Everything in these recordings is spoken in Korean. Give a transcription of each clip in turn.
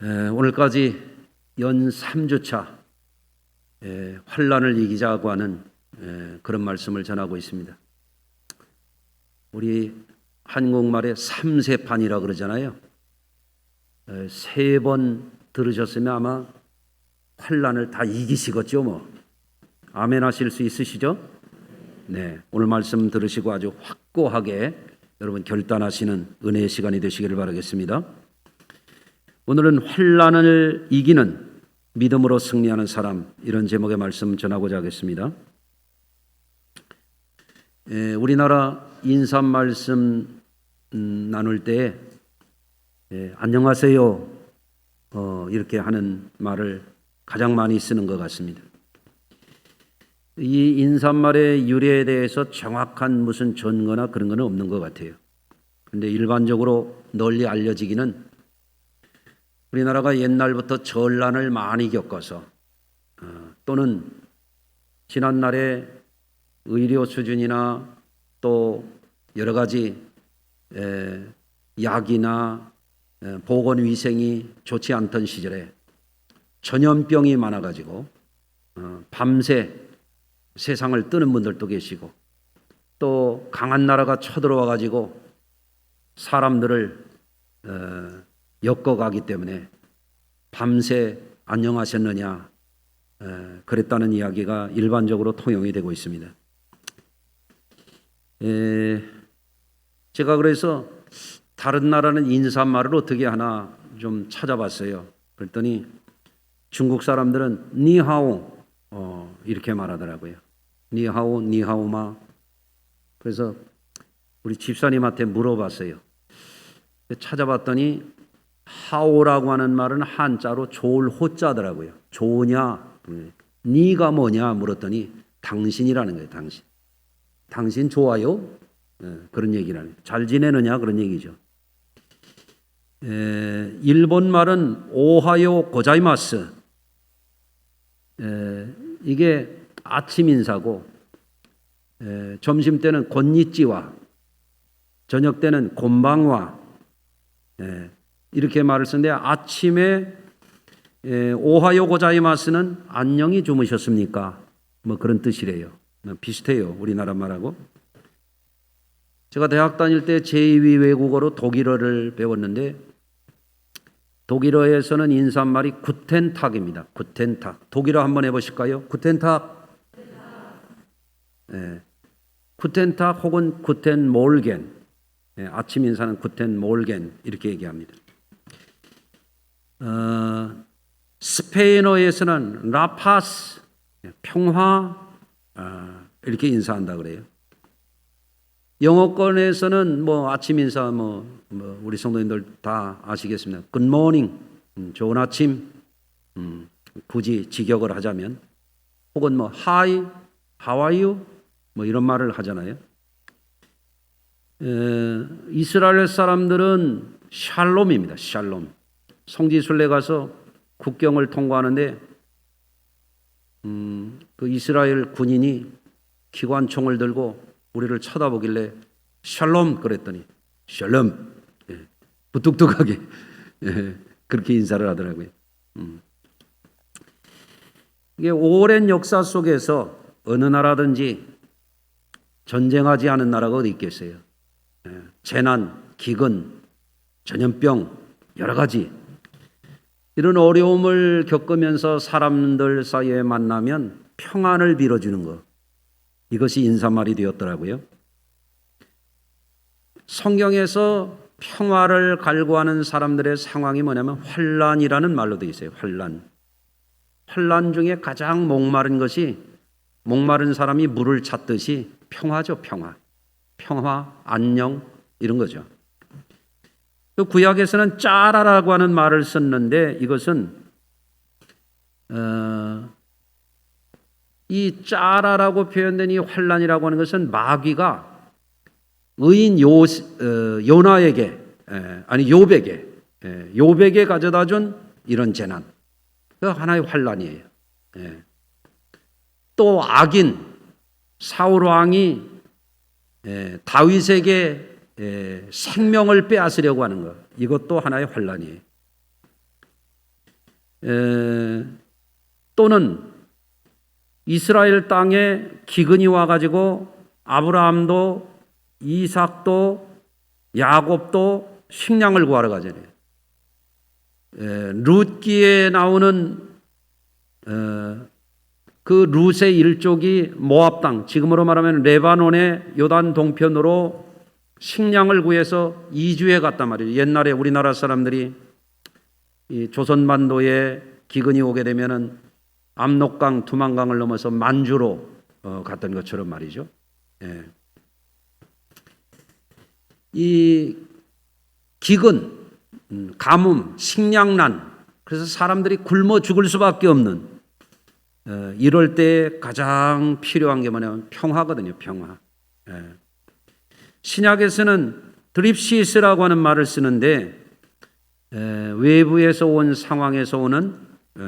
오늘까지 연 3주차 환난을 이기자고 하는 그런 말씀을 전하고 있습니다. 우리 한국말에 3세판이라 그러잖아요. 3번 들으셨으면 아마 환난을 다 이기시겠죠 뭐. 아멘 하실 수 있으시죠? 네, 오늘 말씀 들으시고 아주 확고하게 여러분 결단하시는 은혜의 시간이 되시기를 바라겠습니다. 오늘은 환난을 이기는 믿음으로 승리하는 사람, 이런 제목의 말씀 전하고자 하겠습니다. 우리나라 인사 말씀 나눌 때 안녕하세요 이렇게 하는 말을 가장 많이 쓰는 것 같습니다. 이 인사말의 유래에 대해서 정확한 무슨 전거나 그런 건 없는 것 같아요. 그런데 일반적으로 널리 알려지기는 우리나라가 옛날부터 전란을 많이 겪어서 또는 지난날에 의료 수준이나 또 여러 가지 약이나 보건위생이 좋지 않던 시절에 전염병이 많아가지고 밤새 세상을 뜨는 분들도 계시고 또 강한 나라가 쳐들어와가지고 사람들을 엮어가기 때문에 밤새 안녕하셨느냐 그랬다는 이야기가 일반적으로 통용이 되고 있습니다. 제가 그래서 다른 나라는 인사말을 어떻게 하나 좀 찾아봤어요. 그랬더니 중국 사람들은 니하오 이렇게 말하더라고요. 니하오 니하오마. 그래서 우리 집사님한테 물어봤어요. 찾아봤더니 하오라고 하는 말은 한자로 좋을 호자더라고요. 좋으냐? 니가 뭐냐? 물었더니 당신이라는 거예요. 당신. 당신 좋아요? 그런 얘기를 하네요. 잘 지내느냐? 그런 얘기죠. 일본 말은 오하요 고자이마스. 이게 아침 인사고 점심 때는 곤니찌와 저녁 때는 곤방와 이렇게 말을 쓰는데 아침에 오하요 고자이마스는 안녕히 주무셨습니까? 뭐 그런 뜻이래요. 비슷해요. 우리나라 말하고. 제가 대학 다닐 때 제2 외국어로 독일어를 배웠는데 독일어에서는 인사말이 구텐탁입니다. 구텐탁. 독일어 한번 해보실까요? 구텐탁. 구텐탁 혹은 구텐몰겐. 아침 인사는 구텐몰겐 이렇게 얘기합니다. 스페인어에서는 라파스, 평화 이렇게 인사한다 그래요. 영어권에서는 뭐 아침 인사 우리 성도님들 다 아시겠습니다. Good morning, 좋은 아침. 굳이 직역을 하자면 혹은 뭐 Hi, how are you? 뭐 이런 말을 하잖아요. 이스라엘 사람들은 샬롬입니다. 샬롬. 성지순례 가서 국경을 통과하는데 그 이스라엘 군인이 기관총을 들고 우리를 쳐다보길래 샬롬 그랬더니 샬롬 부뚝뚝하게 그렇게 인사를 하더라고요. 이게 오랜 역사 속에서 어느 나라든지 전쟁하지 않은 나라가 어디 있겠어요. 재난, 기근, 전염병 여러 가지 이런 어려움을 겪으면서 사람들 사이에 만나면 평안을 빌어주는 것, 이것이 인사말이 되었더라고요. 성경에서 평화를 갈구하는 사람들의 상황이 뭐냐면 환난이라는 말로 되어 있어요. 환난. 환난 중에 가장 목마른 것이 목마른 사람이 물을 찾듯이 평화죠. 평화. 평화, 안녕 이런 거죠. 구약에서는 짜라라고 하는 말을 썼는데 이것은 이 짜라라고 표현된 이 환난이라고 하는 것은 마귀가 의인 요나에게 욥에게 가져다준 이런 재난, 그 하나의 환난이에요. 또 악인 사울 왕이 다윗에게 생명을 빼앗으려고 하는 것, 이것도 하나의 환난이에요. 또는 이스라엘 땅에 기근이 와가지고 아브라함도 이삭도 야곱도 식량을 구하러 가잖아요. 룻기에 나오는 그 룻의 일족이 모압 땅, 지금으로 말하면 레바논의 요단 동편으로 식량을 구해서 이주해 갔단 말이에요. 옛날에 우리나라 사람들이 이 조선반도에 기근이 오게 되면은 압록강, 두만강을 넘어서 만주로 갔던 것처럼 말이죠. 예. 이 기근, 가뭄, 식량난, 그래서 사람들이 굶어 죽을 수밖에 없는 이럴 때 가장 필요한 게 뭐냐면 평화거든요. 평화. 예. 신약에서는 드립시스라고 하는 말을 쓰는데 외부에서 온 상황에서 오는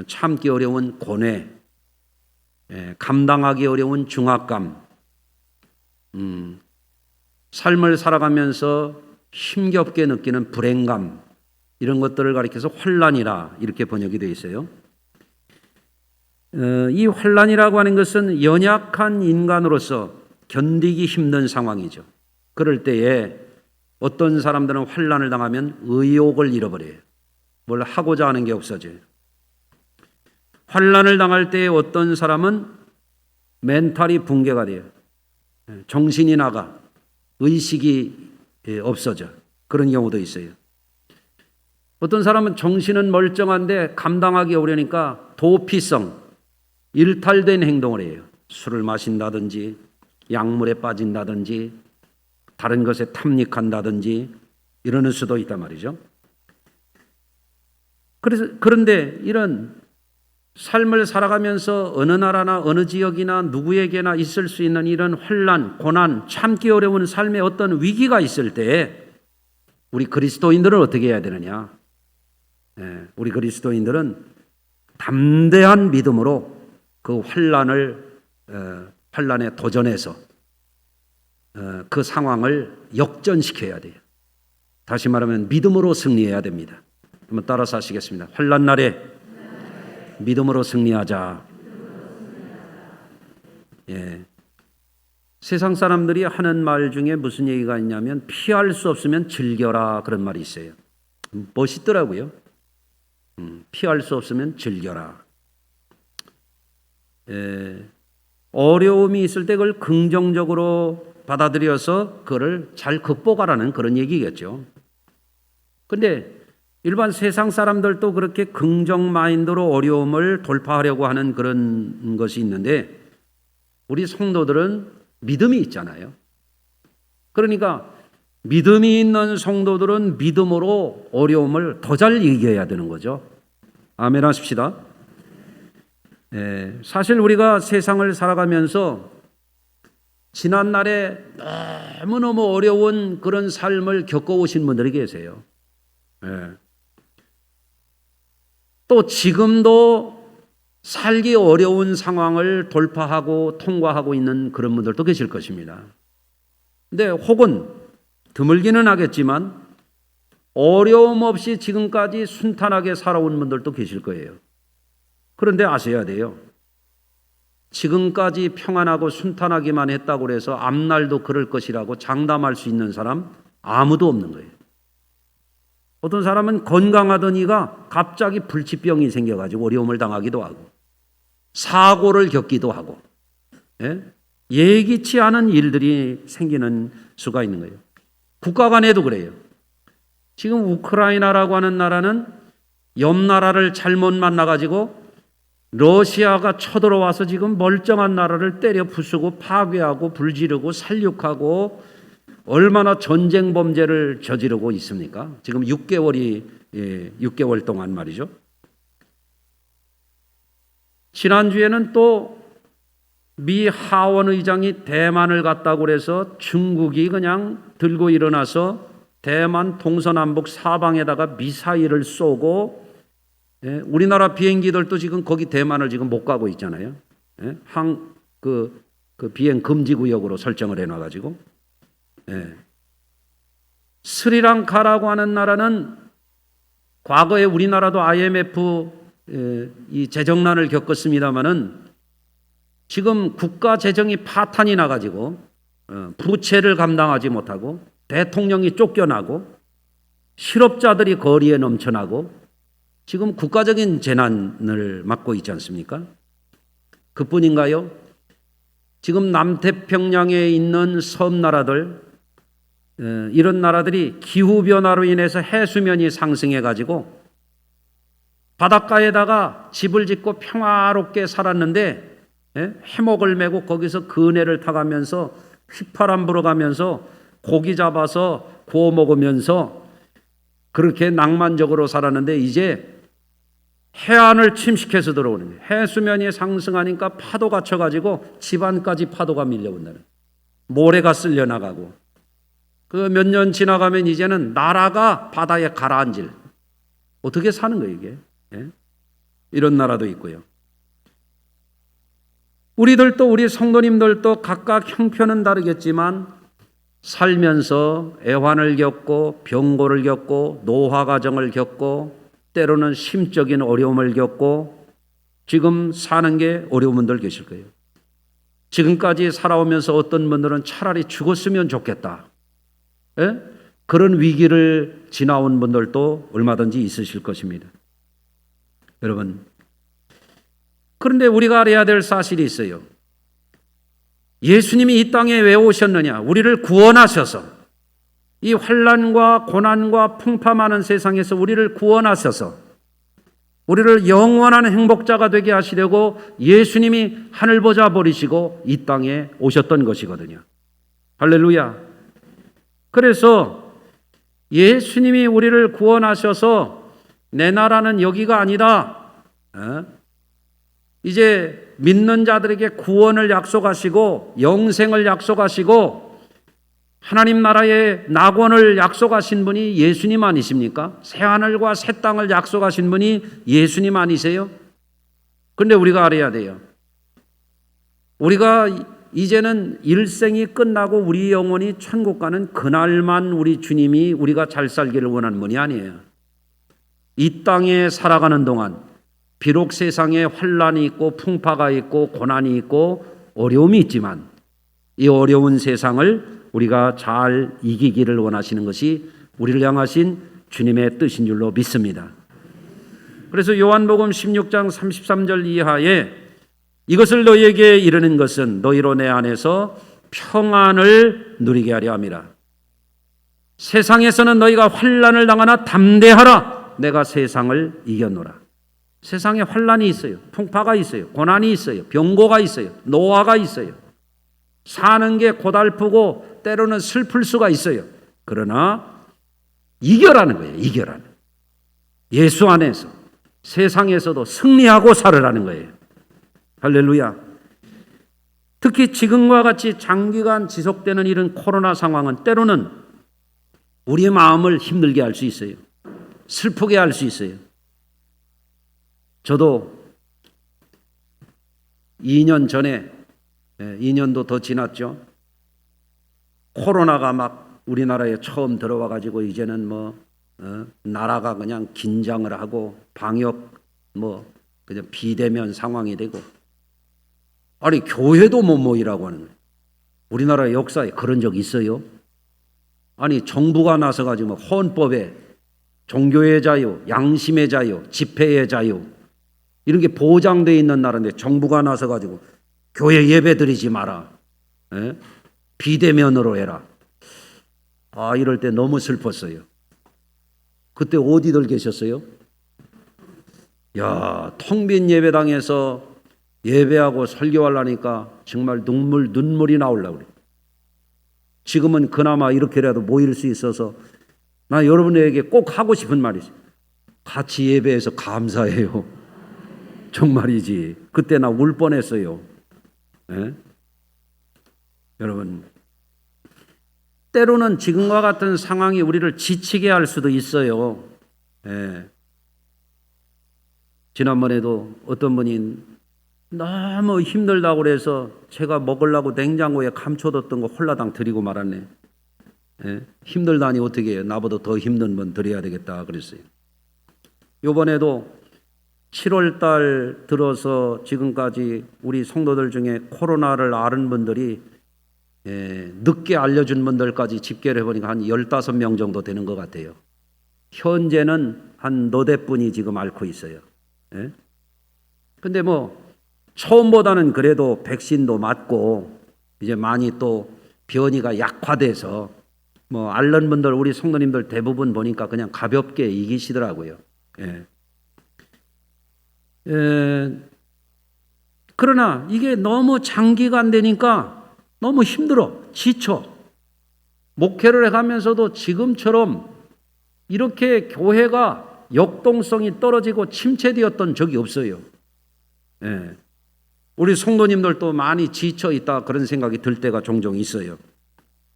참기 어려운 고뇌, 감당하기 어려운 중압감, 삶을 살아가면서 힘겹게 느끼는 불행감, 이런 것들을 가리켜서 환난이라 이렇게 번역이 되어 있어요. 이 환난이라고 하는 것은 연약한 인간으로서 견디기 힘든 상황이죠. 그럴 때에 어떤 사람들은 환난을 당하면 의욕을 잃어버려요. 뭘 하고자 하는 게 없어져요. 환난을 당할 때 어떤 사람은 멘탈이 붕괴가 돼요. 정신이 나가 의식이 없어져. 그런 경우도 있어요. 어떤 사람은 정신은 멀쩡한데 감당하기 어려우니까 도피성, 일탈된 행동을 해요. 술을 마신다든지 약물에 빠진다든지 다른 것에 탐닉한다든지 이러는 수도 있단 말이죠. 그런데 이런 삶을 살아가면서 어느 나라나 어느 지역이나 누구에게나 있을 수 있는 이런 환난, 고난, 참기 어려운 삶의 어떤 위기가 있을 때 우리 그리스도인들은 어떻게 해야 되느냐? 우리 그리스도인들은 담대한 믿음으로 그 환난에 도전해서 그 상황을 역전시켜야 돼요. 다시 말하면 믿음으로 승리해야 됩니다. 한번 따라서 하시겠습니다. 환난 날에 믿음으로 승리하자. 예. 세상 사람들이 하는 말 중에 무슨 얘기가 있냐면 피할 수 없으면 즐겨라, 그런 말이 있어요. 멋있더라고요. 피할 수 없으면 즐겨라. 어려움이 있을 때 그걸 긍정적으로 받아들여서 그걸 잘 극복하라는 그런 얘기겠죠. 근데 일반 세상 사람들도 그렇게 긍정 마인드로 어려움을 돌파하려고 하는 그런 것이 있는데 우리 성도들은 믿음이 있잖아요. 그러니까 믿음이 있는 성도들은 믿음으로 어려움을 더 잘 이겨야 되는 거죠. 아멘 하십시다. 사실 우리가 세상을 살아가면서 지난날에 너무너무 어려운 그런 삶을 겪어오신 분들이 계세요. 또 지금도 살기 어려운 상황을 돌파하고 통과하고 있는 그런 분들도 계실 것입니다. 근데 혹은 드물기는 하겠지만 어려움 없이 지금까지 순탄하게 살아온 분들도 계실 거예요. 그런데 아셔야 돼요. 지금까지 평안하고 순탄하기만 했다고 해서 앞날도 그럴 것이라고 장담할 수 있는 사람 아무도 없는 거예요. 어떤 사람은 건강하던 이가 갑자기 불치병이 생겨가지고 어려움을 당하기도 하고 사고를 겪기도 하고 예기치 않은 일들이 생기는 수가 있는 거예요. 국가 간에도 그래요. 지금 우크라이나라고 하는 나라는 옆 나라를 잘못 만나가지고 러시아가 쳐들어와서 지금 멀쩡한 나라를 때려 부수고 파괴하고 불지르고 살육하고 얼마나 전쟁 범죄를 저지르고 있습니까? 지금 6개월 동안 말이죠. 지난주에는 또 미 하원 의장이 대만을 갔다고 그래서 중국이 그냥 들고 일어나서 대만 동서남북 사방에다가 미사일을 쏘고 우리나라 비행기들도 지금 거기 대만을 지금 못 가고 있잖아요. 그 비행 금지 구역으로 설정을 해놔가지고. 스리랑카라고 하는 나라는 과거에 우리나라도 IMF 이 재정난을 겪었습니다마는 지금 국가 재정이 파탄이 나가지고 부채를 감당하지 못하고 대통령이 쫓겨나고 실업자들이 거리에 넘쳐나고 지금 국가적인 재난을 맞고 있지 않습니까? 그뿐인가요? 지금 남태평양에 있는 섬나라들, 이런 나라들이 기후변화로 인해서 해수면이 상승해가지고 바닷가에다가 집을 짓고 평화롭게 살았는데 해먹을 메고 거기서 그네를 타가면서 휘파람 불어가면서 고기 잡아서 구워 먹으면서 그렇게 낭만적으로 살았는데 이제 해안을 침식해서 들어오는 거예요. 해수면이 상승하니까 파도가 쳐가지고 집안까지 파도가 밀려온다는 거예요. 모래가 쓸려나가고 그 몇 년 지나가면 이제는 나라가 바다에 가라앉을, 어떻게 사는 거예요 이게? 이런 나라도 있고요. 우리들도, 우리 성도님들도 각각 형편은 다르겠지만 살면서 애환을 겪고 병고를 겪고 노화 과정을 겪고 때로는 심적인 어려움을 겪고 지금 사는 게 어려운 분들 계실 거예요. 지금까지 살아오면서 어떤 분들은 차라리 죽었으면 좋겠다, 그런 위기를 지나온 분들도 얼마든지 있으실 것입니다. 여러분, 그런데 우리가 알아야 될 사실이 있어요. 예수님이 이 땅에 왜 오셨느냐? 우리를 구원하셔서, 이 환난과 고난과 풍파 많은 세상에서 우리를 구원하셔서 우리를 영원한 행복자가 되게 하시려고 예수님이 하늘 보좌 버리시고 이 땅에 오셨던 것이거든요. 할렐루야. 그래서 예수님이 우리를 구원하셔서 내 나라는 여기가 아니다, 이제 믿는 자들에게 구원을 약속하시고 영생을 약속하시고 하나님 나라의 낙원을 약속하신 분이 예수님 아니십니까? 새하늘과 새 땅을 약속하신 분이 예수님 아니세요? 그런데 우리가 알아야 돼요. 우리가 이제는 일생이 끝나고 우리 영혼이 천국 가는 그날만 우리 주님이 우리가 잘 살기를 원하는 분이 아니에요. 이 땅에 살아가는 동안 비록 세상에 환난이 있고 풍파가 있고 고난이 있고 어려움이 있지만 이 어려운 세상을 우리가 잘 이기기를 원하시는 것이 우리를 향하신 주님의 뜻인 줄로 믿습니다. 그래서 요한복음 16장 33절 이하에 이것을 너희에게 이르는 것은 너희로 내 안에서 평안을 누리게 하려 함이라. 세상에서는 너희가 환난을 당하나 담대하라. 내가 세상을 이겼노라. 세상에 환난이 있어요. 풍파가 있어요. 고난이 있어요. 병고가 있어요. 노화가 있어요. 사는 게 고달프고 때로는 슬플 수가 있어요. 그러나 이겨라는 거예요. 이겨라는. 예수 안에서 세상에서도 승리하고 살으라는 거예요. 할렐루야. 특히 지금과 같이 장기간 지속되는 이런 코로나 상황은 때로는 우리의 마음을 힘들게 할 수 있어요. 슬프게 할 수 있어요. 저도 2년 전에, 2년도 더 지났죠. 코로나가 막 우리나라에 처음 들어와 가지고 이제는 나라가 그냥 긴장을 하고 방역 그냥 비대면 상황이 되고, 아니 교회도 못 모이라고 하는 거예요. 우리나라 역사에 그런 적 있어요? 아니 정부가 나서 가지고 헌법에 종교의 자유, 양심의 자유, 집회의 자유 이런 게 보장되어 있는 나라인데 정부가 나서 가지고 교회 예배 드리지 마라, 비대면으로 해라. 이럴 때 너무 슬펐어요. 그때 어디들 계셨어요? 텅 빈 예배당에서 예배하고 설교하려니까 정말 눈물이 나오려고 그래요. 지금은 그나마 이렇게라도 모일 수 있어서 나 여러분에게 꼭 하고 싶은 말이 있어요. 같이 예배해서 감사해요. 정말이지. 그때 나 울 뻔했어요. 여러분, 때로는 지금과 같은 상황이 우리를 지치게 할 수도 있어요. 지난번에도 어떤 분이 너무 힘들다고 그래서 제가 먹으려고 냉장고에 감춰뒀던 거 홀라당 드리고 말았네. 힘들다니 어떻게 해요? 나보다 더 힘든 분 드려야 되겠다 그랬어요. 이번에도 7월 달 들어서 지금까지 우리 성도들 중에 코로나를 앓은 분들이 늦게 알려준 분들까지 집계를 해보니까 한 15명 정도 되는 것 같아요. 현재는 한 너댓 분이 지금 앓고 있어요. 근데 뭐 처음보다는 그래도 백신도 맞고 이제 많이 또 변이가 약화돼서 뭐 앓는 분들 우리 성도님들 대부분 보니까 그냥 가볍게 이기시더라고요. 그러나 이게 너무 장기간 되니까 너무 힘들어, 지쳐. 목회를 해가면서도 지금처럼 이렇게 교회가 역동성이 떨어지고 침체되었던 적이 없어요. 우리 성도님들도 많이 지쳐 있다 그런 생각이 들 때가 종종 있어요.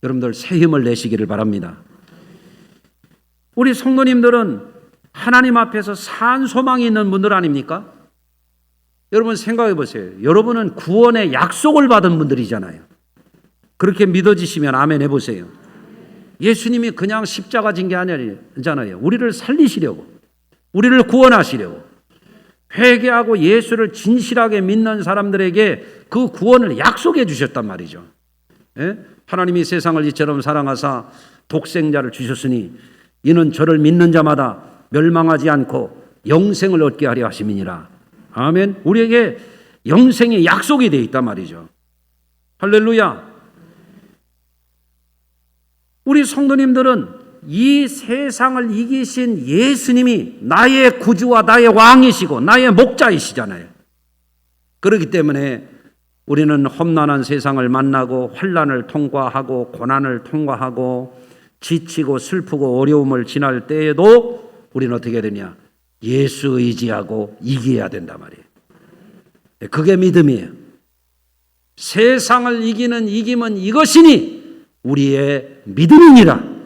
여러분들 새 힘을 내시기를 바랍니다. 우리 성도님들은 하나님 앞에서 산 소망이 있는 분들 아닙니까? 여러분 생각해 보세요. 여러분은 구원의 약속을 받은 분들이잖아요. 그렇게 믿어지시면 아멘 해보세요. 예수님이 그냥 십자가 진 게 아니잖아요. 우리를 살리시려고, 우리를 구원하시려고, 회개하고 예수를 진실하게 믿는 사람들에게 그 구원을 약속해 주셨단 말이죠. 하나님이 세상을 이처럼 사랑하사 독생자를 주셨으니 이는 저를 믿는 자마다 멸망하지 않고 영생을 얻게 하려 하심이니라. 아멘. 우리에게 영생의 약속이 되어 있단 말이죠. 할렐루야. 우리 성도님들은 이 세상을 이기신 예수님이 나의 구주와 나의 왕이시고 나의 목자이시잖아요. 그렇기 때문에 우리는 험난한 세상을 만나고 환난을 통과하고 고난을 통과하고 지치고 슬프고 어려움을 지날 때에도 우리는 어떻게 되냐? 예수 의지하고 이겨야 된단 말이에요. 그게 믿음이에요. 세상을 이기는 이김은 이것이니 우리의 믿음이니라.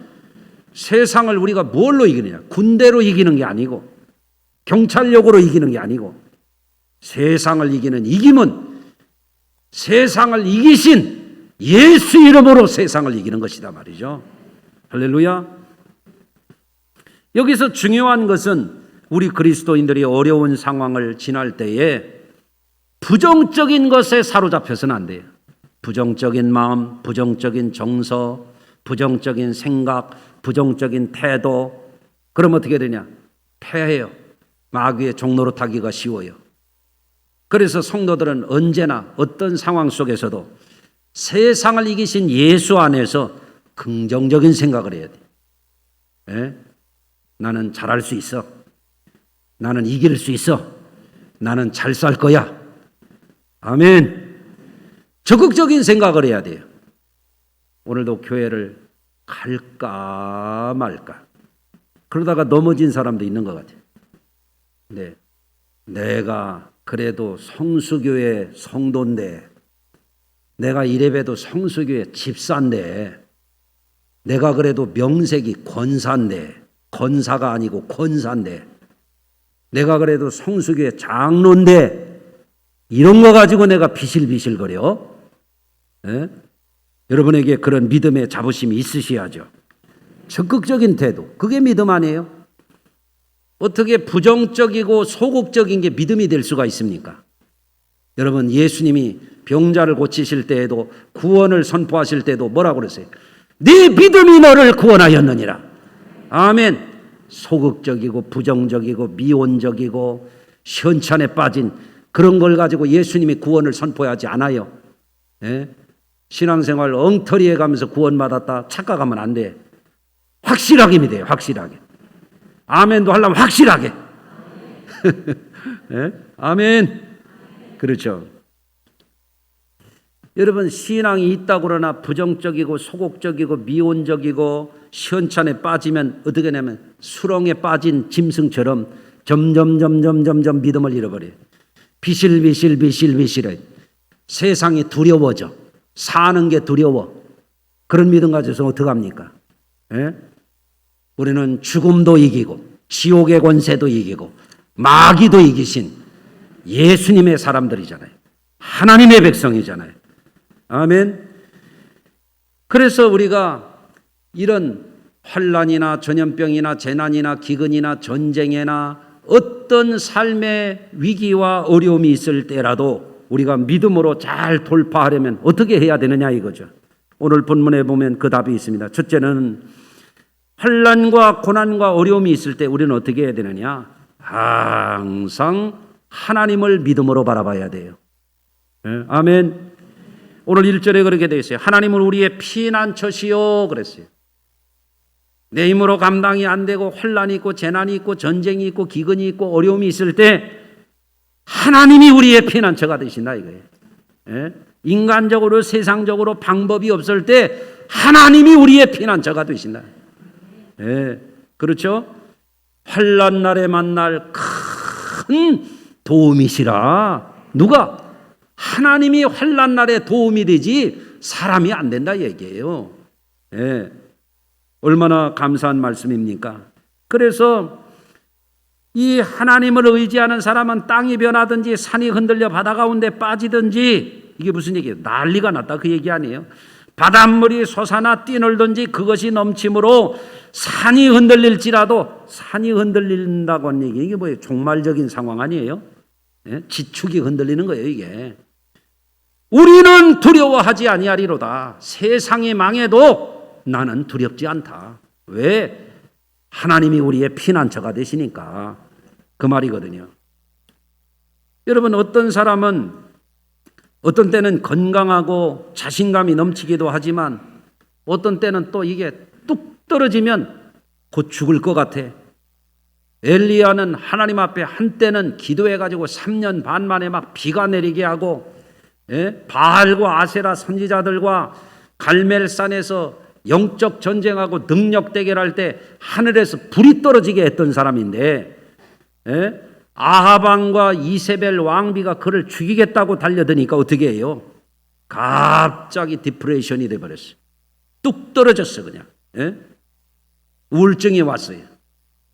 세상을 우리가 뭘로 이기느냐? 군대로 이기는 게 아니고 경찰력으로 이기는 게 아니고 세상을 이기는 이김은 세상을 이기신 예수 이름으로 세상을 이기는 것이다 말이죠. 할렐루야. 여기서 중요한 것은 우리 그리스도인들이 어려운 상황을 지날 때에 부정적인 것에 사로잡혀서는 안 돼요. 부정적인 마음, 부정적인 정서, 부정적인 생각, 부정적인 태도. 그럼 어떻게 되냐? 패해요. 마귀의 종로로 타기가 쉬워요. 그래서 성도들은 언제나 어떤 상황 속에서도 세상을 이기신 예수 안에서 긍정적인 생각을 해야 돼. 나는 잘할 수 있어. 나는 이길 수 있어. 나는 잘 살 거야. 아멘. 적극적인 생각을 해야 돼요. 오늘도 교회를 갈까 말까. 그러다가 넘어진 사람도 있는 것 같아요. 네. 내가 그래도 성수교회 성도인데, 내가 이래봬도 성수교회 집사인데, 내가 그래도 명색이 권사인데, 권사가 아니고 권사인데, 내가 그래도 성수교회 장로인데, 이런 거 가지고 내가 비실비실거려? 여러분에게 그런 믿음의 자부심이 있으셔야죠. 적극적인 태도, 그게 믿음 아니에요? 어떻게 부정적이고 소극적인 게 믿음이 될 수가 있습니까? 여러분, 예수님이 병자를 고치실 때에도, 구원을 선포하실 때도 뭐라고 그랬어요? 네 믿음이 너를 구원하였느니라. 아멘. 소극적이고 부정적이고 미온적이고 현찬에 빠진 그런 걸 가지고 예수님이 구원을 선포하지 않아요. 신앙생활 엉터리에 가면서 구원받았다 착각하면 안 돼. 확실하게 믿어요. 확실하게. 아멘도 하려면 확실하게. 아멘. 그렇죠. 여러분, 신앙이 있다고 그러나 부정적이고 소극적이고 미온적이고 시원찮에 빠지면 어떻게 되냐면 수렁에 빠진 짐승처럼 점점 믿음을 잃어버려요. 비실비실해. 세상이 두려워져. 사는 게 두려워. 그런 믿음 가져서 어떡합니까? 우리는 죽음도 이기고 지옥의 권세도 이기고 마귀도 이기신 예수님의 사람들이잖아요. 하나님의 백성이잖아요. 아멘. 그래서 우리가 이런 환난이나 전염병이나 재난이나 기근이나 전쟁이나 어떤 삶의 위기와 어려움이 있을 때라도 우리가 믿음으로 잘 돌파하려면 어떻게 해야 되느냐 이거죠. 오늘 본문에 보면 그 답이 있습니다. 첫째는 환난과 고난과 어려움이 있을 때 우리는 어떻게 해야 되느냐? 항상 하나님을 믿음으로 바라봐야 돼요. 네, 아멘. 오늘 1절에 그렇게 되어 있어요. 하나님은 우리의 피난처시요 그랬어요. 내 힘으로 감당이 안 되고 환난이 있고 재난이 있고 전쟁이 있고 기근이 있고 어려움이 있을 때 하나님이 우리의 피난처가 되신다 이거예요. 예? 인간적으로 세상적으로 방법이 없을 때 하나님이 우리의 피난처가 되신다. 예, 그렇죠? 환난 날에 만날 큰 도움이시라. 누가? 하나님이 환난 날에 도움이 되지 사람이 안 된다 얘기예요. 예, 얼마나 감사한 말씀입니까? 그래서 이 하나님을 의지하는 사람은 땅이 변하든지 산이 흔들려 바다 가운데 빠지든지, 이게 무슨 얘기예요? 난리가 났다 그 얘기 아니에요? 바닷물이 솟아나 뛰놀든지 그것이 넘침으로 산이 흔들릴지라도, 산이 흔들린다고 하는 얘기, 이게 뭐예요? 종말적인 상황 아니에요? 예? 지축이 흔들리는 거예요 이게. 우리는 두려워하지 아니하리로다. 세상이 망해도 나는 두렵지 않다. 왜? 하나님이 우리의 피난처가 되시니까. 그 말이거든요. 여러분, 어떤 사람은 어떤 때는 건강하고 자신감이 넘치기도 하지만 어떤 때는 또 이게 뚝 떨어지면 곧 죽을 것 같아. 엘리야는 하나님 앞에 한때는 기도해가지고 3년 반 만에 막 비가 내리게 하고, 예? 바알과 아세라 선지자들과 갈멜산에서 영적 전쟁하고 능력 대결할 때 하늘에서 불이 떨어지게 했던 사람인데, 예? 아합 왕과 이세벨 왕비가 그를 죽이겠다고 달려드니까 어떻게 해요? 갑자기 디프레션이 돼버렸어요. 뚝 떨어졌어 그냥. 예? 우울증이 왔어요.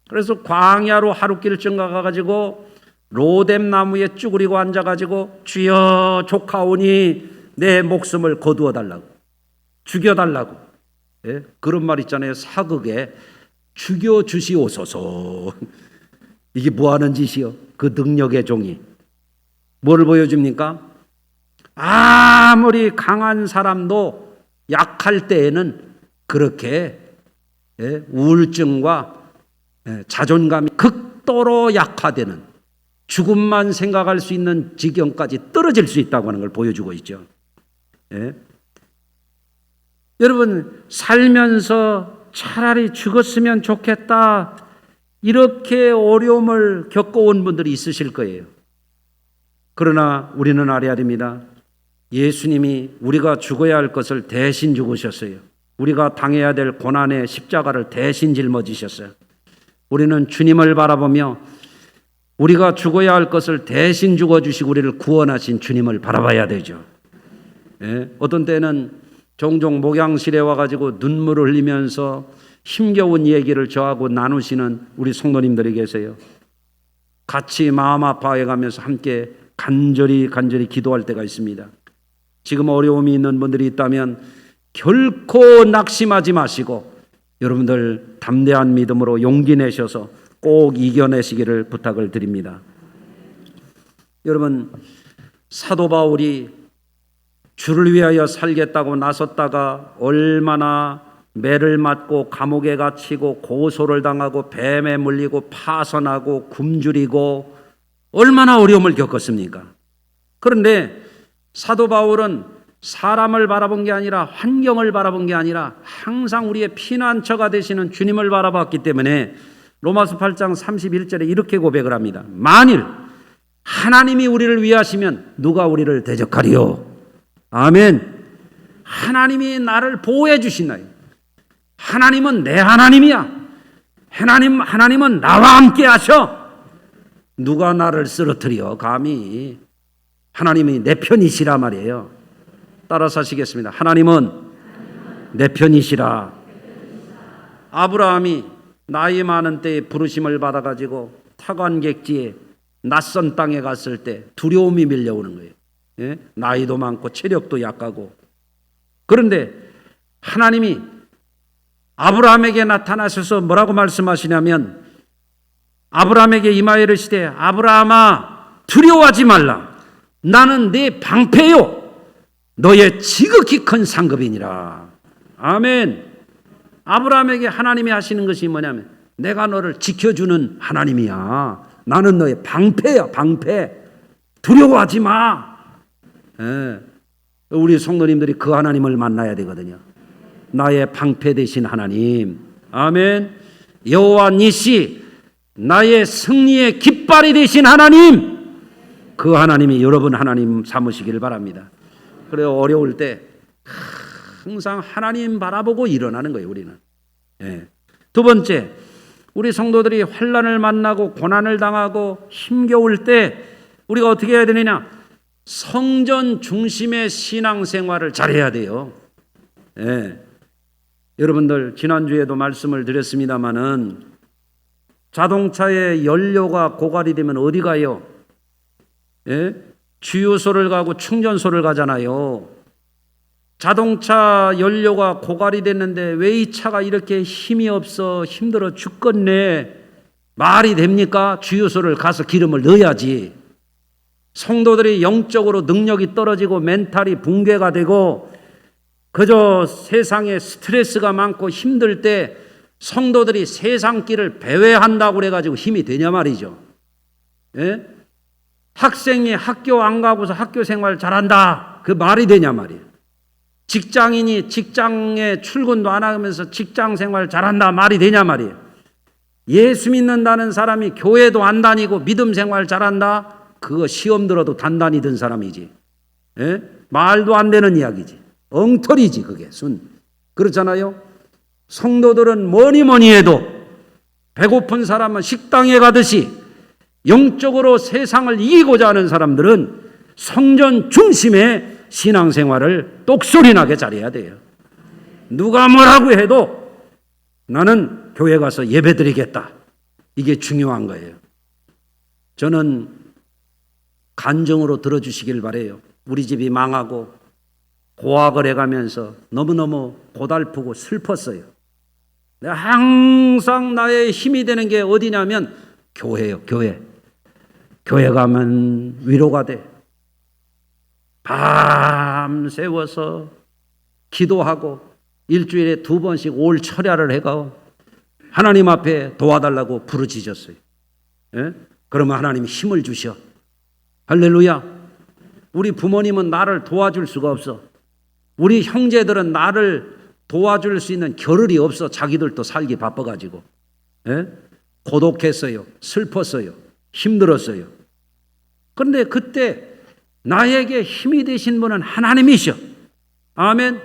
그래서 광야로 하루길쯤 가가지고 로뎀 나무에 쭈그리고 앉아가지고 주여 조카오니 내 목숨을 거두어 달라고, 죽여달라고. 예? 그런 말 있잖아요. 사극에 죽여주시옵소서. 이게 뭐하는 짓이요? 그 능력의 종이 뭘 보여줍니까? 아무리 강한 사람도 약할 때에는 그렇게, 예? 우울증과, 예? 자존감이 극도로 약화되는, 죽음만 생각할 수 있는 지경까지 떨어질 수 있다고 하는 걸 보여주고 있죠. 예? 여러분, 살면서 차라리 죽었으면 좋겠다 이렇게 어려움을 겪어온 분들이 있으실 거예요. 그러나 우리는 알아야 됩니다. 예수님이 우리가 죽어야 할 것을 대신 죽으셨어요. 우리가 당해야 될 고난의 십자가를 대신 짊어지셨어요. 우리는 주님을 바라보며 우리가 죽어야 할 것을 대신 죽어주시고 우리를 구원하신 주님을 바라봐야 되죠. 예? 어떤 때는 종종 목양실에 와가지고 눈물을 흘리면서 힘겨운 얘기를 저하고 나누시는 우리 성도님들이 계세요. 같이 마음 아파해가면서 함께 간절히 기도할 때가 있습니다. 지금 어려움이 있는 분들이 있다면 결코 낙심하지 마시고 여러분들 담대한 믿음으로 용기 내셔서 꼭 이겨내시기를 부탁을 드립니다. 여러분, 사도 바울이 주를 위하여 살겠다고 나섰다가 얼마나 매를 맞고 감옥에 갇히고 고소를 당하고 뱀에 물리고 파선하고 굶주리고 얼마나 어려움을 겪었습니까? 그런데 사도 바울은 사람을 바라본 게 아니라 환경을 바라본 게 아니라 항상 우리의 피난처가 되시는 주님을 바라봤기 때문에 로마서 8장 31절에 이렇게 고백을 합니다. 만일 하나님이 우리를 위하시면 누가 우리를 대적하리요? 아멘. 하나님이 나를 보호해 주시나요? 하나님은 내 하나님이야. 하나님은 나와 함께 하셔. 누가 나를 쓰러뜨려 감히. 하나님이 내 편이시라 말이에요. 따라서 하시겠습니다. 하나님은 내 편이시라. 아브라함이 나이 많은 때에 부르심을 받아가지고 타관객지에 낯선 땅에 갔을 때 두려움이 밀려오는 거예요. 예? 나이도 많고 체력도 약하고. 그런데 하나님이 아브라함에게 나타나셔서 뭐라고 말씀하시냐면 아브라함에게 임하여 이르시되 아브라함아 두려워하지 말라. 나는 네 방패요 너의 지극히 큰 상급이니라. 아멘. 아브라함에게 하나님이 하시는 것이 뭐냐면 내가 너를 지켜주는 하나님이야. 나는 너의 방패야. 방패. 두려워하지 마. 예. 우리 성도님들이 그 하나님을 만나야 되거든요. 나의 방패 되신 하나님. 아멘. 여호와 니시 나의 승리의 깃발이 되신 하나님. 그 하나님이 여러분 하나님 삼으시기를 바랍니다. 그래요. 어려울 때 항상 하나님 바라보고 일어나는 거예요. 우리는. 예. 두 번째, 우리 성도들이 환난을 만나고 고난을 당하고 힘겨울 때 우리가 어떻게 해야 되느냐? 성전 중심의 신앙생활을 잘해야 돼요. 예. 여러분들 지난주에도 말씀을 드렸습니다마는 자동차의 연료가 고갈이 되면 어디 가요? 예? 주유소를 가고 충전소를 가잖아요. 자동차 연료가 고갈이 됐는데 왜 이 차가 이렇게 힘이 없어 힘들어 죽겠네. 말이 됩니까? 주유소를 가서 기름을 넣어야지. 성도들이 영적으로 능력이 떨어지고 멘탈이 붕괴가 되고 그저 세상에 스트레스가 많고 힘들 때 성도들이 세상 길을 배회한다고 그래가지고 힘이 되냐 말이죠. 예? 학생이 학교 안 가고서 학교 생활 잘한다. 그 말이 되냐 말이에요. 직장인이 직장에 출근도 안 하면서 직장 생활 잘한다. 말이 되냐 말이에요. 예수 믿는다는 사람이 교회도 안 다니고 믿음 생활 잘한다. 그거 시험 들어도 단단히 든 사람이지. 예? 말도 안 되는 이야기지. 엉터리지 그게. 그렇잖아요. 성도들은 뭐니 해도 배고픈 사람은 식당에 가듯이 영적으로 세상을 이기고자 하는 사람들은 성전 중심의 신앙생활을 똑소리나게 잘해야 돼요. 누가 뭐라고 해도 나는 교회 가서 예배드리겠다. 이게 중요한 거예요. 저는 간증으로 들어주시길 바라요. 우리 집이 망하고 고학을 해가면서 너무너무 고달프고 슬펐어요. 내가 항상 나의 힘이 되는 게 어디냐면 교회예요. 교회. 교회 가면 위로가 돼. 밤 새워서 기도하고 일주일에 2번씩 올 철야를 해가 하나님 앞에 도와달라고 부르짖었어요. 예? 그러면 하나님이 힘을 주셔. 할렐루야. 우리 부모님은 나를 도와줄 수가 없어. 우리 형제들은 나를 도와줄 수 있는 겨를이 없어. 자기들도 살기 바빠가지고. 예? 고독했어요. 슬펐어요. 힘들었어요. 그런데 그때 나에게 힘이 되신 분은 하나님이셔. 아멘.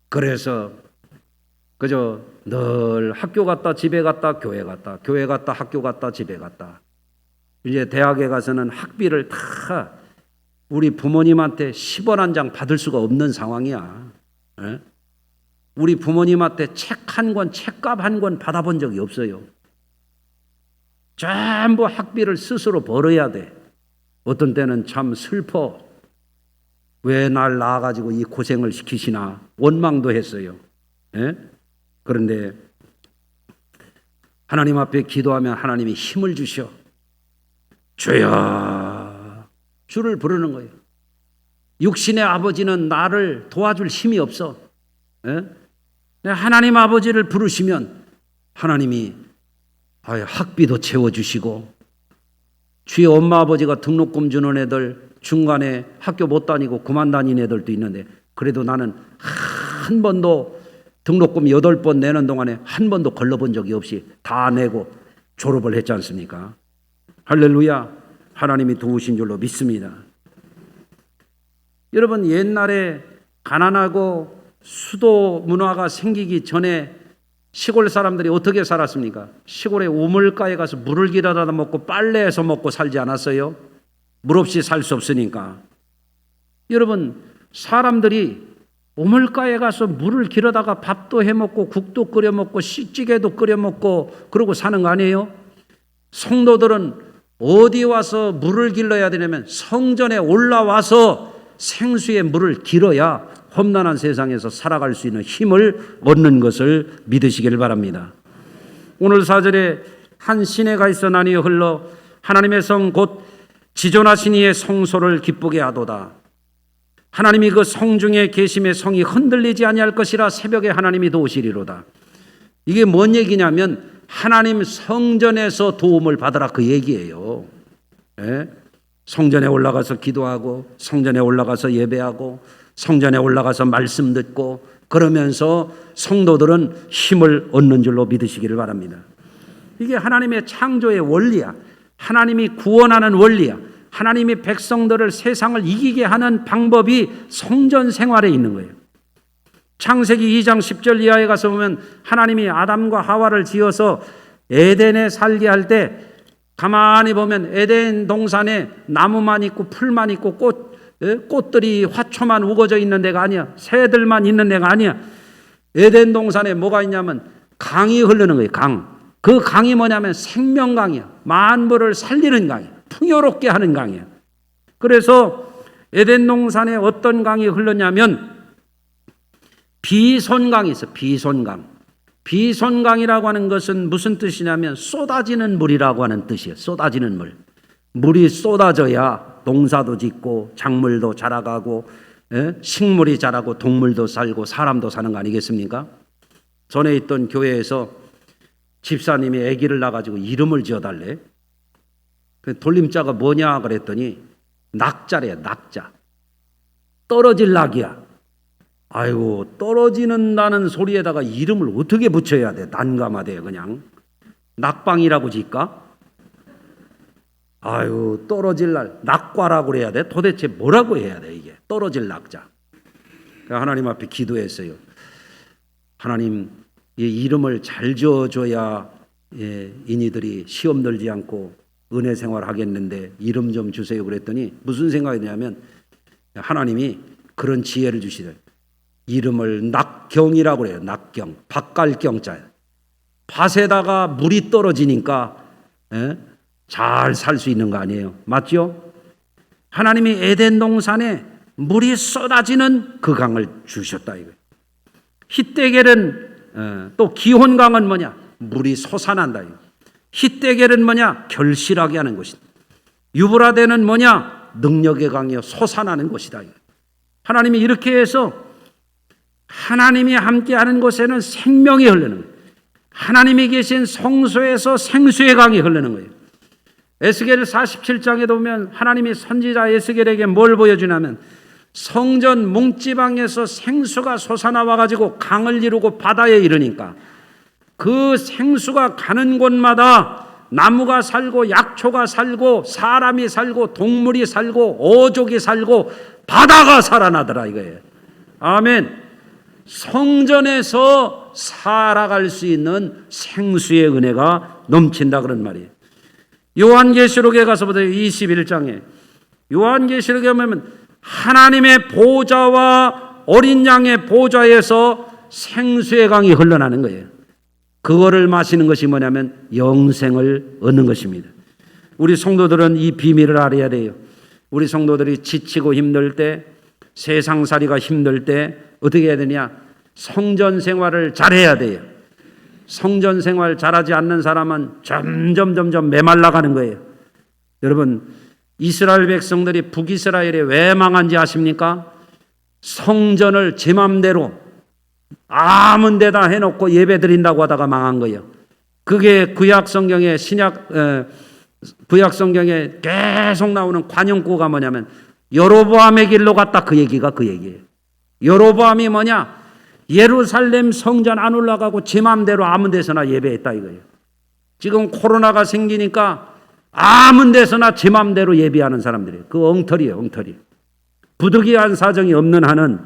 그래서 그저 늘 학교 갔다 집에 갔다 교회 갔다 교회 갔다 학교 갔다 집에 갔다. 이제 대학에 가서는 학비를 다 우리 부모님한테 10원 한 장 받을 수가 없는 상황이야. 에? 우리 부모님한테 책 한 권, 책값 한 권 받아본 적이 없어요. 전부 학비를 스스로 벌어야 돼. 어떤 때는 참 슬퍼. 왜 날 낳아가지고 이 고생을 시키시나 원망도 했어요. 에? 그런데 하나님 앞에 기도하면 하나님이 힘을 주셔. 주여, 주를 부르는 거예요. 육신의 아버지는 나를 도와줄 힘이 없어. 에? 하나님 아버지를 부르시면 하나님이 학비도 채워주시고, 주의 엄마 아버지가 등록금 주는 애들 중간에 학교 못 다니고 그만 다닌 애들도 있는데, 그래도 나는 한 번도 등록금 8번 내는 동안에 한 번도 걸러본 적이 없이 다 내고 졸업을 했지 않습니까? 할렐루야. 하나님이 도우신 줄로 믿습니다. 여러분, 옛날에 가난하고 수도 문화가 생기기 전에 시골 사람들이 어떻게 살았습니까? 시골에 우물가에 가서 물을 길어다 먹고 빨래해서 먹고 살지 않았어요? 물 없이 살 수 없으니까. 여러분, 사람들이 우물가에 가서 물을 길어다가 밥도 해먹고 국도 끓여 먹고 찌개도 끓여 먹고 그러고 사는 거 아니에요? 성도들은 어디 와서 물을 길러야 되냐면 성전에 올라와서 생수의 물을 길어야 험난한 세상에서 살아갈 수 있는 힘을 얻는 것을 믿으시길 바랍니다. 오늘 4절에 한 시내가 있어 나뉘어 흘러 하나님의 성 곧 지존하신 이의 성소를 기쁘게 하도다. 하나님이 그 성중에 계심의 성이 흔들리지 아니할 것이라 새벽에 하나님이 도우시리로다. 이게 뭔 얘기냐면 하나님 성전에서 도움을 받으라 그 얘기예요. 예? 성전에 올라가서 기도하고 성전에 올라가서 예배하고 성전에 올라가서 말씀 듣고 그러면서 성도들은 힘을 얻는 줄로 믿으시기를 바랍니다. 이게 하나님의 창조의 원리야. 하나님이 구원하는 원리야. 하나님이 백성들을 세상을 이기게 하는 방법이 성전 생활에 있는 거예요. 창세기 2장 10절 이하에 가서 보면 하나님이 아담과 하와를 지어서 에덴에 살게 할 때 가만히 보면 에덴 동산에 나무만 있고 풀만 있고 꽃들이 화초만 우거져 있는 데가 아니야. 새들만 있는 데가 아니야. 에덴 동산에 뭐가 있냐면 강이 흐르는 거예요. 강. 그 강이 뭐냐면 생명강이야. 만물을 살리는 강이야. 풍요롭게 하는 강이야. 그래서 에덴 동산에 어떤 강이 흘렀냐면 비손강이 있어. 비손강. 비손강이라고 하는 것은 무슨 뜻이냐면 쏟아지는 물이라고 하는 뜻이에요. 쏟아지는 물. 물이 쏟아져야 농사도 짓고 작물도 자라가고 식물이 자라고 동물도 살고 사람도 사는 거 아니겠습니까? 전에 있던 교회에서 집사님이 아기를 낳아가지고 이름을 지어달래. 그 돌림자가 뭐냐 그랬더니 낙자래요. 낙자. 떨어질 낙이야. 아이고 떨어지는다는 소리에다가 이름을 어떻게 붙여야 돼? 난감하대 그냥. 낙방이라고 질까? 아유 떨어질 날 낙과라고 그래야 돼? 도대체 뭐라고 해야 돼 이게? 떨어질 낙자. 하나님 앞에 기도했어요. 하나님 이 이름을 잘 지어줘야 인이들이 시험 들지 않고 은혜 생활 하겠는데 이름 좀 주세요 그랬더니 무슨 생각이냐면 하나님이 그런 지혜를 주시더래요. 이름을 낙경이라고 그래요. 낙경. 밭갈경자. 밭에다가 물이 떨어지니까 잘 살 수 있는 거 아니에요. 맞죠? 하나님이 에덴 동산에 물이 쏟아지는 그 강을 주셨다 이거예요. 히데겔은 또 기혼강은 뭐냐? 물이 솟아난다. 히데겔은 뭐냐? 결실하게 하는 것이다. 유브라데는 뭐냐? 능력의 강이요 솟아나는 곳이다. 하나님이 이렇게 해서 하나님이 함께하는 곳에는 생명이 흐르는 거예요. 하나님이 계신 성소에서 생수의 강이 흐르는 거예요. 에스겔 47장에도 보면 하나님이 선지자 에스겔에게 뭘 보여주냐면 성전 뭉지방에서 생수가 솟아나와가지고 강을 이루고 바다에 이르니까 그 생수가 가는 곳마다 나무가 살고 약초가 살고 사람이 살고 동물이 살고 어족이 살고 바다가 살아나더라 이거예요. 아멘. 성전에서 살아갈 수 있는 생수의 은혜가 넘친다 그런 말이에요. 요한계시록에 가서 보세요. 21장에 요한계시록에 보면 하나님의 보좌와 어린 양의 보좌에서 생수의 강이 흘러나는 거예요. 그거를 마시는 것이 뭐냐면 영생을 얻는 것입니다. 우리 성도들은 이 비밀을 알아야 돼요. 우리 성도들이 지치고 힘들 때, 세상살이가 힘들 때 어떻게 해야 되냐? 성전 생활을 잘해야 돼요. 성전 생활 잘하지 않는 사람은 점점 메말라가는 거예요. 여러분 이스라엘 백성들이 북이스라엘에 왜 망한지 아십니까? 성전을 제 맘대로 아무 데다 해놓고 예배 드린다고 하다가 망한 거예요. 그게 구약 성경에 구약 성경에 계속 나오는 관용구가 뭐냐면 여로보암의 길로 갔다 그 얘기가 그 얘기예요. 여로보암이 뭐냐? 예루살렘 성전 안 올라가고 제 맘대로 아무 데서나 예배했다 이거예요. 지금 코로나가 생기니까 아무 데서나 제 맘대로 예배하는 사람들이에요. 그 엉터리예요. 엉터리. 부득이한 사정이 없는 한은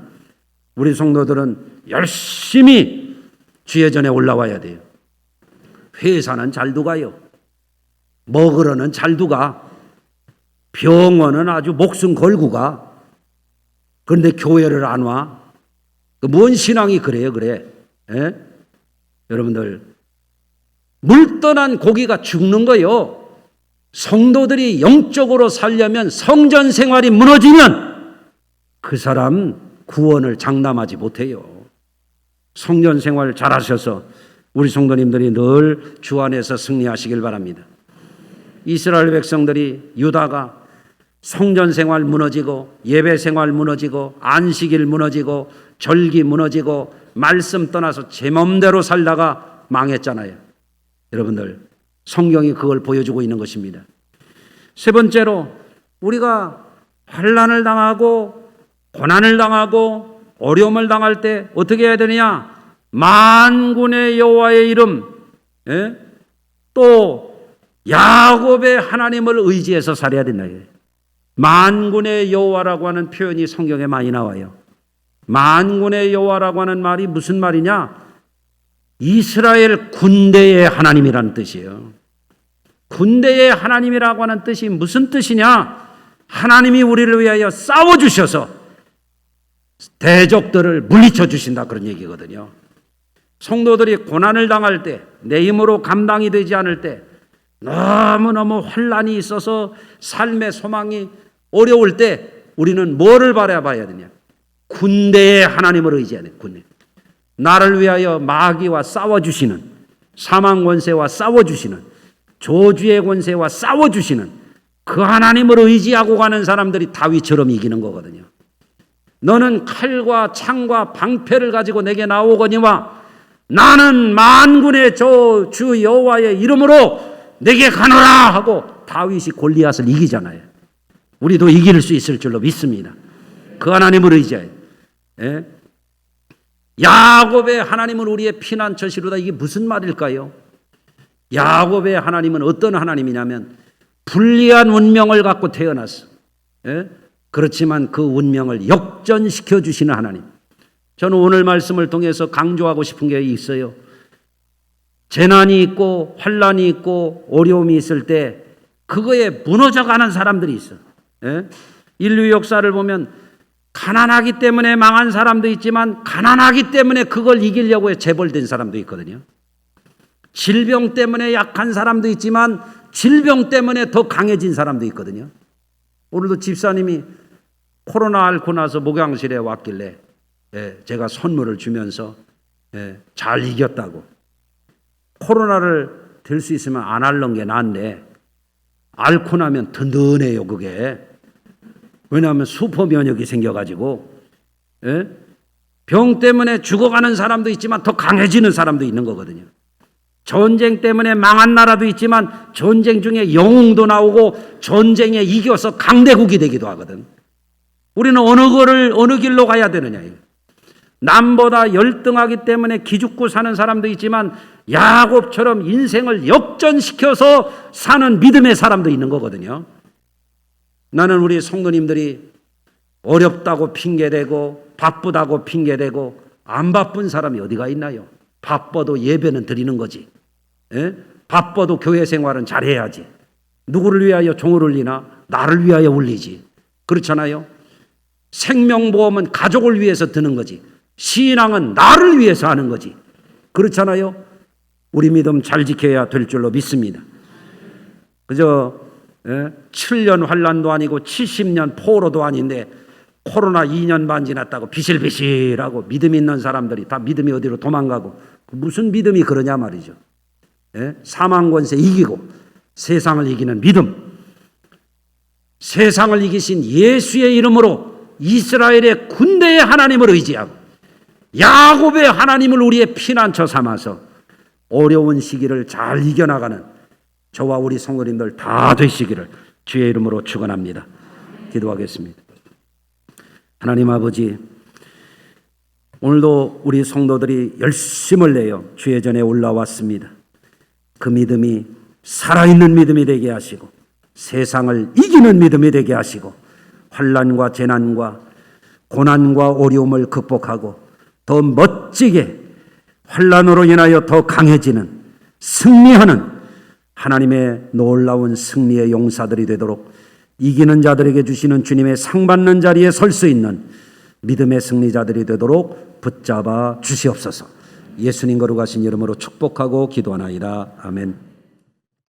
우리 성도들은 열심히 주의 전에 올라와야 돼요. 회사는 잘 두가요. 먹으러는 잘 두가. 병원은 아주 목숨 걸고 가. 그런데 교회를 안 와. 뭔 신앙이 그래요, 그래? 에? 여러분들, 물 떠난 고기가 죽는 거요. 성도들이 영적으로 살려면 성전 생활이 무너지면 그 사람 구원을 장담하지 못해요. 성전 생활 잘하셔서 우리 성도님들이 늘 주 안에서 승리하시길 바랍니다. 이스라엘 백성들이 유다가 성전 생활 무너지고 예배 생활 무너지고 안식일 무너지고 절기 무너지고 말씀 떠나서 제 맘대로 살다가 망했잖아요. 여러분들 성경이 그걸 보여주고 있는 것입니다. 세 번째로 우리가 환난을 당하고 고난을 당하고 어려움을 당할 때 어떻게 해야 되느냐? 만군의 여호와의 이름, 또 야곱의 하나님을 의지해서 살아야 된다. 만군의 여호와라고 하는 표현이 성경에 많이 나와요. 만군의 여호와라고 하는 말이 무슨 말이냐? 이스라엘 군대의 하나님이라는 뜻이에요. 군대의 하나님이라고 하는 뜻이 무슨 뜻이냐? 하나님이 우리를 위하여 싸워주셔서 대적들을 물리쳐 주신다, 그런 얘기거든요. 성도들이 고난을 당할 때, 내 힘으로 감당이 되지 않을 때, 너무너무 환난이 있어서 삶의 소망이 어려울 때 우리는 뭐를 바라봐야 되냐? 군대의 하나님을 의지해야 돼. 군대. 나를 위하여 마귀와 싸워주시는, 사망 권세와 싸워주시는, 저주의 권세와 싸워주시는 그 하나님을 의지하고 가는 사람들이 다윗처럼 이기는 거거든요. 너는 칼과 창과 방패를 가지고 내게 나오거니와 나는 만군의 주 여호와의 이름으로 내게 가노라 하고 다윗이 골리앗을 이기잖아요. 우리도 이길 수 있을 줄로 믿습니다. 그 하나님을 의지해요. 야곱의 하나님은 우리의 피난처시로다. 이게 무슨 말일까요? 야곱의 하나님은 어떤 하나님이냐면 불리한 운명을 갖고 태어났어. 그렇지만 그 운명을 역전시켜 주시는 하나님. 저는 오늘 말씀을 통해서 강조하고 싶은 게 있어요. 재난이 있고 환난이 있고 어려움이 있을 때 그거에 무너져가는 사람들이 있어. 인류 역사를 보면 가난하기 때문에 망한 사람도 있지만 가난하기 때문에 그걸 이기려고 재벌된 사람도 있거든요. 질병 때문에 약한 사람도 있지만 질병 때문에 더 강해진 사람도 있거든요. 오늘도 집사님이 코로나 앓고 나서 목양실에 왔길래 제가 선물을 주면서 잘 이겼다고. 코로나를 될 수 있으면 안 앓는 게 나은데 앓고 나면 든든해요, 그게. 왜냐하면 슈퍼 면역이 생겨가지고 병 때문에 죽어가는 사람도 있지만 더 강해지는 사람도 있는 거거든요. 전쟁 때문에 망한 나라도 있지만 전쟁 중에 영웅도 나오고 전쟁에 이겨서 강대국이 되기도 하거든. 우리는 어느 길로 가야 되느냐. 남보다 열등하기 때문에 기죽고 사는 사람도 있지만 야곱처럼 인생을 역전시켜서 사는 믿음의 사람도 있는 거거든요. 나는 우리 성도님들이 어렵다고 핑계대고 바쁘다고 핑계대고 안 바쁜 사람이 어디가 있나요? 바빠도 예배는 드리는 거지. 바빠도 교회 생활은 잘해야지. 누구를 위하여 종을 울리나? 나를 위하여 울리지. 그렇잖아요. 생명보험은 가족을 위해서 드는 거지. 신앙은 나를 위해서 하는 거지. 그렇잖아요. 우리 믿음 잘 지켜야 될 줄로 믿습니다. 그저 7년 환난도 아니고 70년 포로도 아닌데 코로나 2년 반 지났다고 비실비실하고 믿음 있는 사람들이 다 믿음이 어디로 도망가고 무슨 믿음이 그러냐 말이죠. 사망 권세 이기고 세상을 이기는 믿음. 세상을 이기신 예수의 이름으로 이스라엘의 군대의 하나님을 의지하고 야곱의 하나님을 우리의 피난처 삼아서 어려운 시기를 잘 이겨나가는 저와 우리 성도님들 다 되시기를 주의 이름으로 축원합니다. 기도하겠습니다. 하나님 아버지, 오늘도 우리 성도들이 열심을 내어 주의 전에 올라왔습니다. 그 믿음이 살아있는 믿음이 되게 하시고 세상을 이기는 믿음이 되게 하시고 환난과 재난과 고난과 어려움을 극복하고 더 멋지게 환난으로 인하여 더 강해지는 승리하는 하나님의 놀라운 승리의 용사들이 되도록 이기는 자들에게 주시는 주님의 상 받는 자리에 설 수 있는 믿음의 승리자들이 되도록 붙잡아 주시옵소서. 예수님 거룩하신 이름으로 축복하고 기도하나이다. 아멘.